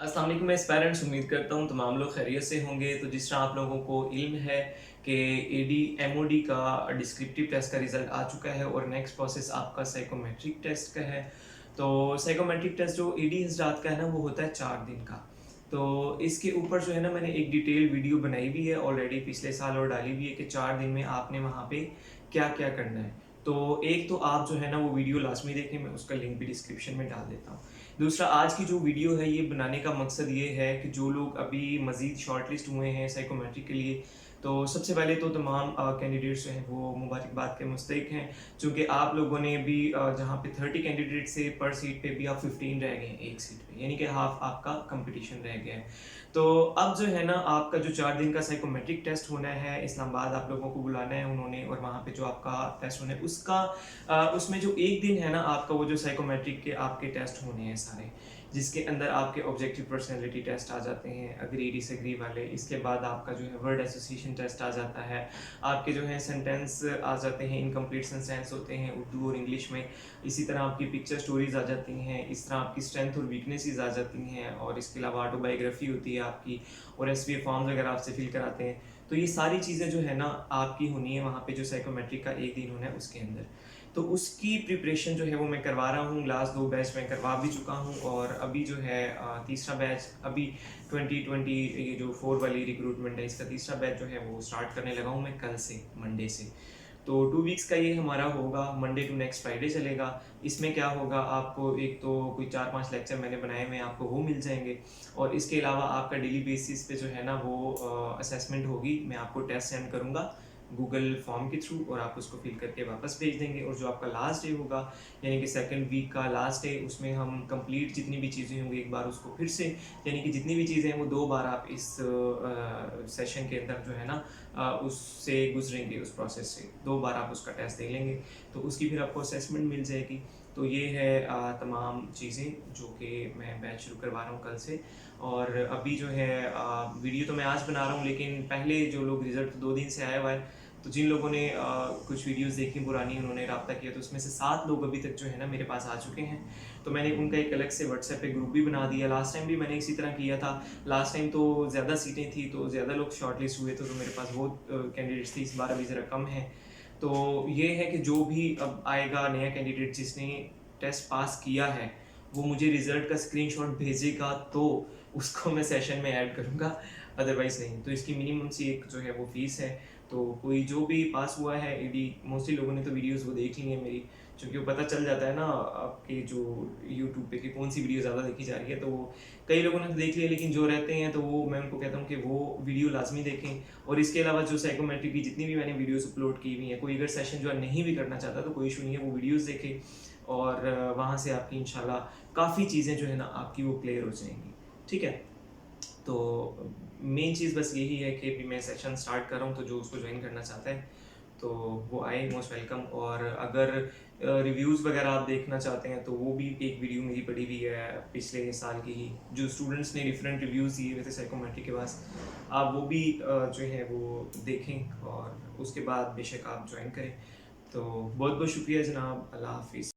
अस्सलाम वालेकुम। मैं पेरेंट्स उम्मीद करता हूँ तमाम लोग खैरियत से होंगे। तो जिस तरह आप लोगों को इल्म है कि एडी एमओडी का डिस्क्रिप्टिव टेस्ट का रिज़ल्ट आ चुका है और नेक्स्ट प्रोसेस आपका साइकोमेट्रिक टेस्ट का है। तो साइकोमेट्रिक टेस्ट जो एडी हज़रात का है ना, वो होता है 4 दिन का। तो इसके ऊपर जो है ना, मैंने एक डिटेल वीडियो बनाई हुई है ऑलरेडी पिछले साल और डाली हुई है कि 4 दिन में आपने वहाँ पे क्या-क्या करना है। तो एक तो आप जो है ना, वो वीडियो लाज़मी देखें, मैं उसका लिंक भी डिस्क्रिप्शन में डाल देता हूँ। दूसरा, आज की जो वीडियो है ये बनाने का मकसद ये है कि जो लोग अभी मज़ीद शॉर्टलिस्ट हुए हैं साइकोमेट्री के लिए, तो सबसे पहले तो तमाम कैंडिडेट्स जो हैं वो मुबारकबाद के मुस्तहिक हैं, चूँकि आप लोगों ने भी जहाँ पे 30 कैंडिडेट से पर सीट पे भी आप 15 रह गए हैं एक सीट पे, यानी कि हाफ आपका कंपटीशन रह गया है। तो अब जो है ना, आपका जो 4 दिन का साइकोमेट्रिक टेस्ट होना है, इस्लामाबाद आप लोगों को बुलाना है उन्होंने, और वहाँ पे जो आपका टेस्ट होना है उसका उसमें जो एक दिन है ना, आपका वो जो साइकोमेट्रिक के आपके टेस्ट होने हैं सारे, जिसके अंदर आपके ऑब्जेक्टिव पर्सनैलिटी टेस्ट आ जाते हैं, अग्री डिसएग्री वाले। इसके बाद आपका जो है वर्ड एसोसिएशन टेस्ट आ जाता है, आपके जो है सेंटेंस आ जाते हैं, इनकम्प्लीट सेंटेंस होते हैं उर्दू और इंग्लिश में। इसी तरह आपकी पिक्चर स्टोरीज आ जाती हैं, इस तरह आपकी स्ट्रेंथ और वीकनेसेस आ जाती हैं, और इसके अलावा ऑटोबायोग्राफी होती है आपकी, और एसवीए फॉर्म्स वगैरह आपसे फिल कराते हैं। तो ये सारी चीज़ें जो है ना, आपकी होनी है वहाँ पे जो साइकोमेट्रिक का एक दिन होना है उसके अंदर। तो उसकी प्रिपरेशन जो है वो मैं करवा रहा हूँ। लास्ट 2 बैच मैं करवा भी चुका हूँ, और अभी जो है तीसरा बैच अभी 2020 ये जो 4 वाली रिक्रूटमेंट है, इसका तीसरा बैच जो है वो स्टार्ट करने लगा हूँ मैं कल से, मंडे से। तो 2 वीक्स का ये हमारा होगा, मंडे टू नेक्स्ट फ्राइडे चलेगा। इसमें क्या होगा, आपको एक तो कोई 4-5 लेक्चर मैंने बनाए हुए हैं, आपको वो मिल जाएँगे, और इसके अलावा आपका डेली बेसिस पे जो है ना वो असेसमेंट होगी। मैं आपको टेस्ट सेंड करूँगा गूगल फॉर्म के थ्रू, और आप उसको फिल करके वापस भेज देंगे। और जो आपका लास्ट डे होगा, यानी कि सेकंड वीक का लास्ट डे, उसमें हम कंप्लीट जितनी भी चीज़ें होंगी एक बार उसको फिर से, यानी कि जितनी भी चीज़ें हैं वो 2 बार आप इस सेशन के अंदर जो है ना उससे गुजरेंगे, उस प्रोसेस से 2 बार आप उसका टेस्ट दे लेंगे, तो उसकी फिर आपको असेसमेंट मिल जाएगी। तो ये है तमाम चीज़ें जो कि मैं बैच शुरू करवा रहा हूँ कल से। और अभी जो है वीडियो तो मैं आज बना रहा हूँ, लेकिन पहले जो लोग रिज़ल्ट 2 दिन से आया हुआ है, तो जिन लोगों ने कुछ वीडियोस देखी पुरानी, उन्होंने राब्ता किया, तो उसमें से 7 लोग अभी तक जो है ना मेरे पास आ चुके हैं। तो मैंने उनका एक अलग से व्हाट्सएप पे ग्रुप भी बना दिया। लास्ट टाइम भी मैंने इसी तरह किया था। लास्ट टाइम तो ज़्यादा सीटें थी, तो ज़्यादा लोग शॉर्टलिस्ट हुए थे, तो मेरे पास बहुत कैंडिडेट्स थे। इस बार अभी ज़रा कम है। तो ये है कि जो भी अब आएगा नया कैंडिडेट जिसने टेस्ट पास किया है, वो मुझे रिज़ल्ट का स्क्रीनशॉट भेजेगा, तो उसको मैं सेशन में ऐड करूँगा, अदरवाइज़ नहीं। तो इसकी मिनिमम सी एक जो है वो फ़ीस है। तो कोई जो भी पास हुआ है एडी, मोस्टली लोगों ने तो वीडियोस वो देख ली है मेरी, क्योंकि वो पता चल जाता है ना आपके जो यूट्यूब पे कि कौन सी वीडियो ज़्यादा देखी जा रही है। तो वो कई लोगों ने तो देख लिया, लेकिन जो रहते हैं तो वो मैं उनको कहता हूँ कि वो वीडियो लाजमी देखें। और इसके अलावा जो साइकोमेट्रिक की जितनी भी मैंने वीडियोस अपलोड की हुई हैं, कोई अगर सेशन जो है नहीं भी करना चाहता तो कोई इशू नहीं है, वो वीडियोस देखे, और वहाँ से आपकी इंशाल्लाह काफ़ी चीज़ें जो है ना आपकी वो क्लियर हो जाएंगी। ठीक है। तो मेन चीज़ बस यही है कि अभी मैं सेशन स्टार्ट कर रहा हूँ, तो जो उसको ज्वाइन करना चाहता है तो वो आए, मोस्ट वेलकम। और अगर रिव्यूज़ वगैरह आप देखना चाहते हैं, तो वो भी एक वीडियो मेरी पड़ी हुई है पिछले साल की ही, जो स्टूडेंट्स ने डिफरेंट रिव्यूज़ दिए हुए थे साइकोमेट्री के पास। आप वो भी जो है वो देखें, और उसके बाद बेशक आप ज्वाइन करें। तो बहुत बहुत शुक्रिया जनाब। अल्लाह हाफिज़।